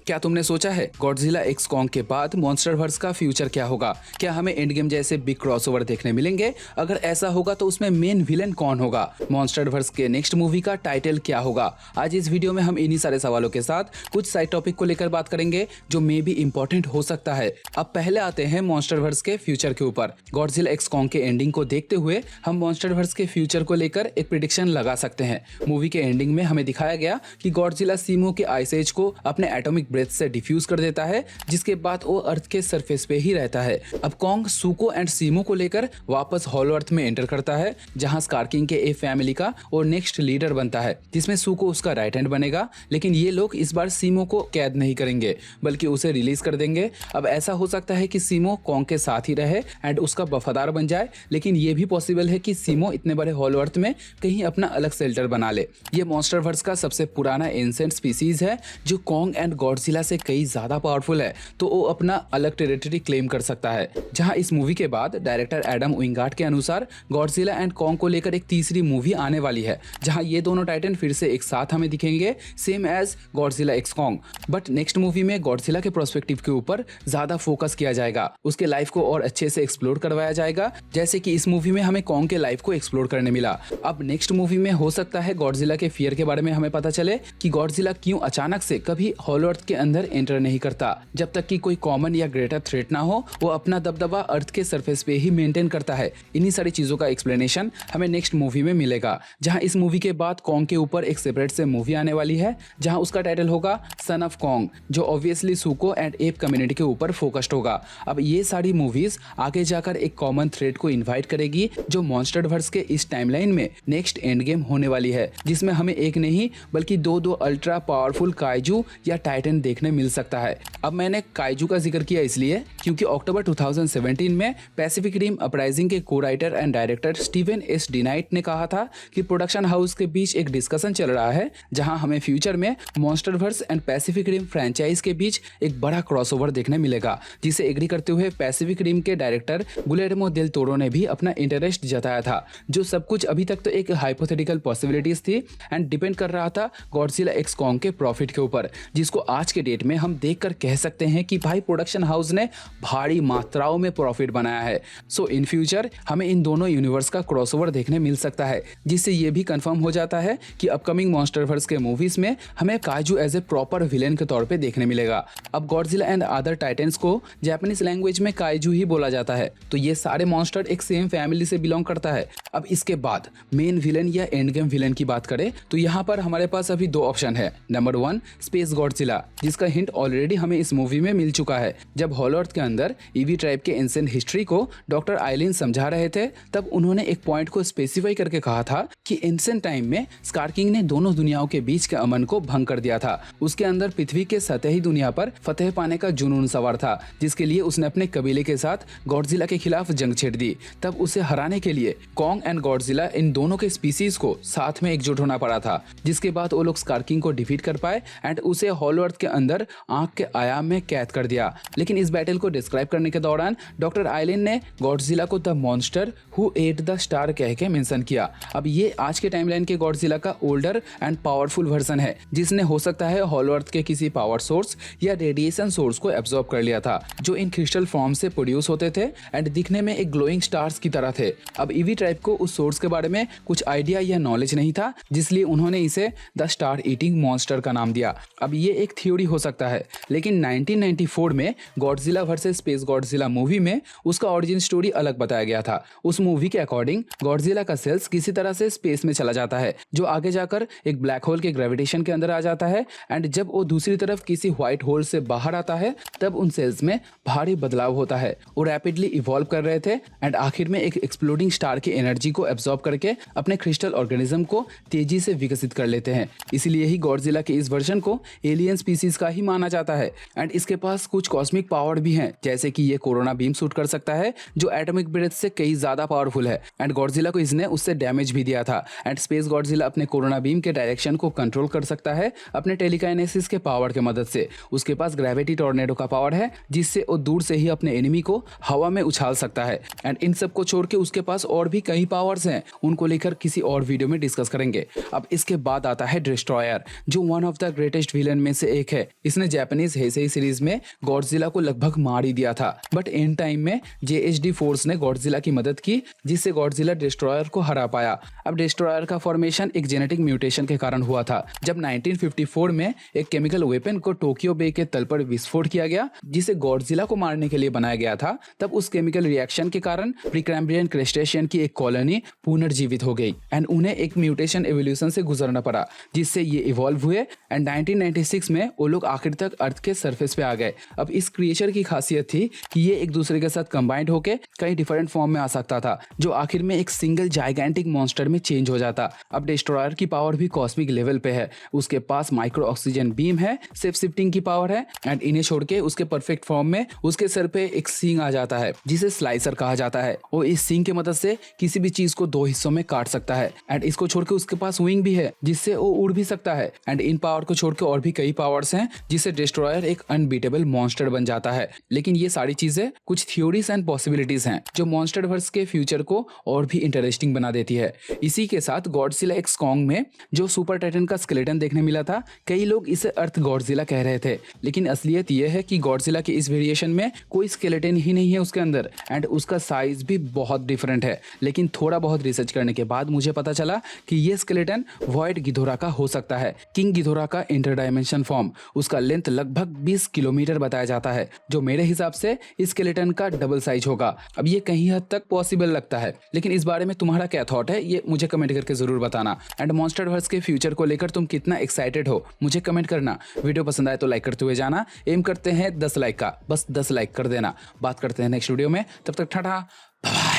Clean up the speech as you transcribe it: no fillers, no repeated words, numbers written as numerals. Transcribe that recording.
क्या तुमने सोचा है गॉडजिला एक्स कॉन्ग के बाद मॉन्स्टरवर्स का फ्यूचर क्या होगा? क्या हमें एंड गेम जैसे बिग क्रॉसओवर देखने मिलेंगे? अगर ऐसा होगा तो उसमें मेन विलेन कौन होगा? मॉन्स्टरवर्स के नेक्स्ट मूवी का टाइटल क्या होगा? आज इस वीडियो में हम इन्हीं सारे सवालों के साथ कुछ साइड टॉपिक को लेकर बात करेंगे जो मे भी इंपॉर्टेंट हो सकता है। अब पहले आते हैं मॉन्स्टरवर्स के फ्यूचर के ऊपर। गॉडजिला एक्स कॉन्ग के एंडिंग को देखते हुए हम मॉन्स्टरवर्स के फ्यूचर को लेकर एक प्रेडिक्शन लगा सकते हैं। मूवी के एंडिंग में हमें दिखाया गया कि गॉडजिला सीमो के आइस एज को अपने एटॉमिक ब्रेथ से डिफ्यूज कर देता है, जिसके बाद वो अर्थ के सरफेस पे ही रहता है। अब कॉन्ग सुको एंड सीमो को लेकर वापस हॉलो अर्थ में एंटर करता है, जहां स्कार किंग के ए फैमिली का और नेक्स्ट लीडर बनता है, जिसमें सुको उसका राइट हैंड बनेगा। लेकिन ये लोग इस बार सीमो को कैद नहीं करेंगे बल्कि उसे रिलीज कर देंगे। अब ऐसा हो सकता है कि सीमो कॉन्ग के साथ ही रहे एंड उसका वफादार बन जाए, लेकिन ये भी पॉसिबल है कि सीमो इतने बड़े हॉलो अर्थ में कहीं अपना अलग शेल्टर बना ले। ये मॉन्स्टरवर्स का सबसे पुराना एंसेंट स्पीसीज है जो कॉन्ग एंड गॉडजिला से कई ज्यादा पावरफुल है, तो वो अपना अलग टेरिटरी क्लेम कर सकता है। जहां इस मूवी के बाद डायरेक्टर एडम विंगार्ड के अनुसार गॉडजिला एंड कॉन्ग को लेकर एक तीसरी मूवी आने वाली है, जहां ये दोनों टाइटन फिर से एक साथ हमें दिखेंगे, same as Godzilla x Kong. But next movie में गॉडजिला के पर्सपेक्टिव के ऊपर ज्यादा फोकस किया जाएगा, उसके लाइफ को और अच्छे से एक्सप्लोर करवाया जाएगा, जैसे कि इस मूवी में हमें कॉन्ग के लाइफ को एक्सप्लोर करने मिला। अब नेक्स्ट मूवी में हो सकता है गॉडजिला के फियर के बारे में हमें पता चले कि गॉडजिला क्यों अचानक से कभी हॉलो अर्थ के अंदर एंटर नहीं करता। जब तक कि कोई कॉमन या ग्रेटर थ्रेट ना हो, वो अपना दबदबा अर्थ के सरफेस पे ही मेंटेन करता है। इन्हीं सारी चीजों का एक्सप्लेनेशन हमें नेक्स्ट मूवी में मिलेगा, जहां इस मूवी के बाद कॉन्ग के ऊपर एक सेपरेट से मूवी आने वाली है, जहां उसका टाइटल होगा सन ऑफ कॉन्ग, जो ऑब्वियसली सुको एंड एप कम्युनिटी के ऊपर फोकस्ड होगा। अब ये सारी मूवीज आगे जाकर एक कॉमन थ्रेड को इन्वाइट करेगी, जो मॉन्स्टरवर्स के इस टाइमलाइन में नेक्स्ट एंड गेम होने वाली है, जिसमें हमें एक नहीं बल्कि दो अल्ट्रा पावरफुल काइजू या टाइटन देखने मिल सकता है। अब मैंने काइजू का जिक्र किया इसलिए क्योंकि अक्टूबर 2017 में पैसिफिक रिम अपराइजिंग के को writer and director Steven S deny it ने कहा था कि प्रोडक्शन हाउस के बीच एक डिस्कशन चल रहा है, जहां हमें फ्यूचर में MonsterVerse and Pacific Rim franchise के बीच एक बड़ा क्रॉसओवर देखने मिलेगा, जिसे एग्री करते हुए पैसिफिक रिम के डायरेक्टर गुलेर्मो देल टोरो ने भी अपना इंटरेस्ट जताया था। जो सब कुछ अभी तक तो एक हाइपोथेटिकल पॉसिबिलिटीज थी एंड डिपेंड कर रहा था गॉडजिला एक्स कॉन्ग के प्रॉफिट के ऊपर, जिसको आज के डेट में हम देखकर कह सकते हैं कि भाई प्रोडक्शन हाउस ने भारी मात्राओं में प्रॉफिट बनाया है। सो इन फ्यूचर हमें इन दोनों यूनिवर्स का क्रॉसओवर देखने मिल सकता है, जिससे ये भी कंफर्म हो जाता है कि अपकमिंग मॉन्स्टरवर्स के मूवीज में हमें kaiju as a proper villain के तौर पे देखने मिलेगा। अब गॉडजिला एंड अदर टाइटन्स को जापानीज लैंग्वेज में काइजू ही बोला जाता है, तो ये सारे मॉन्स्टर एक सेम फैमिली से बिलोंग करता है। अब इसके बाद मेन विलेन या एंड गेम विलेन की बात करें तो यहाँ पर हमारे पास अभी दो ऑप्शन है। नंबर 1 स्पेस गॉडजिला, जिसका हिंट ऑलरेडी हमें इस मूवी में मिल चुका है। जब हॉलो अर्थ के अंदर ईवी ट्राइब के एंशिएंट हिस्ट्री को डॉक्टर आइलिन समझा रहे थे, तब उन्होंने एक पॉइंट को स्पेसिफाई करके कहा था कि एंशिएंट टाइम में स्कार किंग ने दोनों दुनियाओं के बीच के अमन को भंग कर दिया था। उसके अंदर पृथ्वी के सतही दुनिया पर फतेह पाने का जुनून सवार था, जिसके लिए उसने अपने कबीले के साथ गॉडजिला के खिलाफ जंग छेड़ दी। तब उसे हराने के लिए कॉन्ग एंड गॉडजिला इन दोनों के स्पीसीज को साथ में एकजुट होना पड़ा था, जिसके बाद वो लोग स्कार किंग को डिफीट कर पाए एंड उसे हॉलो अर्थ के अंदर आंख के आयाम में कैद कर दिया। लेकिन इस बैटल को डिस्क्राइब करने के दौरान डॉक्टर आइलिन ने गॉडजिला को the monster who at the star कह के मेंशन किया। अब ये आज के टाइमलाइन के गॉडजिला का ओल्डर एंड पावरफुल वर्जन है, जिसने हो सकता है हॉलो अर्थ के किसी पावर सोर्स या रेडिएशन सोर्स को एब्जॉर्ब कर लिया था, जो इन क्रिस्टल फॉर्म से प्रोड्यूस होते थे एंड दिखने में एक ग्लोइंग स्टार्स की तरह थे। अब ईवी ट्राइब को उस सोर्स के बारे में कुछ आइडिया या नॉलेज नहीं था, जिसलिए उन्होंने इसे द स्टार ईटिंग मॉन्स्टर का नाम दिया। अब ये एक थ्योरी हो सकता है, लेकिन 1994 में Godzilla versus space Godzilla movie में उसका ओरिजिन स्टोरी अलग बताया गया था। उस मूवी के अकॉर्डिंग गॉडजिला का सेल्स किसी तरह से स्पेस में चला जाता है, जो आगे जाकर एक ब्लैक होल के ग्रेविटेशन के अंदर आ जाता है एंड जब वो दूसरी तरफ किसी व्हाइट होल से बाहर आता है, तब उन सेल्स में भारी बदलाव होता है। वो रैपिडली इवॉल्व कर रहे थे एंड आखिर में एक एक्सप्लोडिंग स्टार की एनर्जी को एब्जॉर्ब करके अपने क्रिस्टल ऑर्गेनिज्म को तेजी से विकसित कर लेते हैं। इसीलिए ही गॉडजिला के इस वर्जन को एलियन स्पीसीज का ही माना जाता है एंड इसके पास कुछ कॉस्मिक पावर भी हैं, जैसे कि ये कोरोना बीम शूट कर सकता है, जो एटॉमिक ब्रेथ से कई ज्यादा पावरफुल है एंड गॉडजिला को इसने उससे डैमेज भी दिया था। एंड स्पेस गॉडजिला अपने कोरोना बीम के डायरेक्शन को कंट्रोल कर सकता है अपने टेलीकाइनेसिस के पावर के मदद से। उसके पास ग्रेविटी टॉर्नेडो का पावर है, जिससे वो दूर से ही अपने एनिमी को हवा में उछाल सकता है। एंड इन सब को छोड़ के उसके पास और भी कई पावर्स हैं, उनको लेकर किसी और वीडियो में डिस्कस करेंगे। अब इसके बाद आता है डिस्ट्रॉयर, जो one of the greatest villain में से एक है। इसने जापानीज हेसेई सीरीज में गॉडजिला को लगभग मार ही दिया था, बट एंड टाइम में जेएचडी फोर्स ने गॉडजिला की मदद की, जिससे गॉडजिला डिस्ट्रॉयर को हरा पाया। अब डिस्ट्रॉयर का फॉर्मेशन एक जेनेटिक म्यूटेशन के कारण हुआ था। जब 1954 में एक केमिकल वेपन को टोक्यो बे के तल पर विस्फोट किया गया, जिसे गॉडजिला को मारने के लिए बनाया गया था, तब उस केमिकल रिएक्शन के कारण प्रीकैम्ब्रियन क्रेस्टेशियन की एक कॉलोनी पुनर्जीवित हो गई एंड उन्हें एक म्यूटेशन एवोल्यूशन से गुजरना पड़ा, जिससे ये इवॉल्व हुए एंड 1996 में वो लोग आखिर तक अर्थ के सरफेस पे आ गए। अब इस क्रिएचर की खासियत थी कि ये एक दूसरे के साथ कंबाइंड होकर कई डिफरेंट फॉर्म में आ सकता था, जो आखिर में एक सिंगल जाइगेंटिक मॉन्स्टर में चेंज हो जाता। अब डिस्ट्रॉयर की पावर भी कॉस्मिक लेवल पे है। उसके पास माइक्रो ऑक्सीजन बीम है, सेफ शिफ्टिंग की पावर है एंड इन्हें छोड़ के उसके परफेक्ट फॉर्म में उसके सर पे एक सींग आ जाता है, जिसे स्लाइसर कहा जाता है। वो इस सींग की मदद से किसी भी चीज को 2 हिस्सों में काट सकता है एंड इसको छोड़ के उसके पास विंग भी है, जिससे वो उड़ भी सकता है एंड इन पावर को छोड़ के और भी कई पावर्स हैं, जिससे डिस्ट्रॉयर एक अनबीटेबल मॉन्स्टर बन जाता है। लेकिन ये सारी चीजें कुछ थ्योरीज एंड पॉसिबिलिटीज हैं, जो मॉन्स्टरवर्स के फ्यूचर को और भी इंटरेस्टिंग बना देती है। इसी के साथ गॉडजिला एक्स कॉन्ग में जो सुपर टाइटन का स्केलेटन देखने मिला था, कई लोग इसे अर्थ गॉडजिला कह रहे थे, लेकिन असलियत यह है कि गॉडजिला के इस वेरिएशन में कोई स्केलेटन ही नहीं है उसके अंदर एंड उसका साइज भी बहुत डिफरेंट है। लेकिन थोड़ा बहुत रिसर्च करने के बाद मुझे पता चला कि ये स्केलेटन वॉइड गिधोरा का हो सकता है, किंग गिधोरा का इंटरडायमेंशन फॉर्म। उसका लेंथ लगभग 20 किलोमीटर बताया जाता है, जो मेरे हिसाब से इस स्केलेटन का डबल साइज होगा। अब ये कहीं हद तक पॉसिबल लगता है, लेकिन इस बारे में तुम्हारा क्या थॉट है ये मुझे कमेंट करके जरूर बताना एंड मॉन्स्टरवर्स के फ्यूचर को लेकर तुम कितना एक्साइटेड हो मुझे कमेंट करना। वीडियो पसंद आए तो लाइक करते हुए जाना। एम करते हैं 10 लाइक का, बस 10 लाइक कर देना। बात करते हैं नेक्स्ट वीडियो में, तब तक टाटा बाय।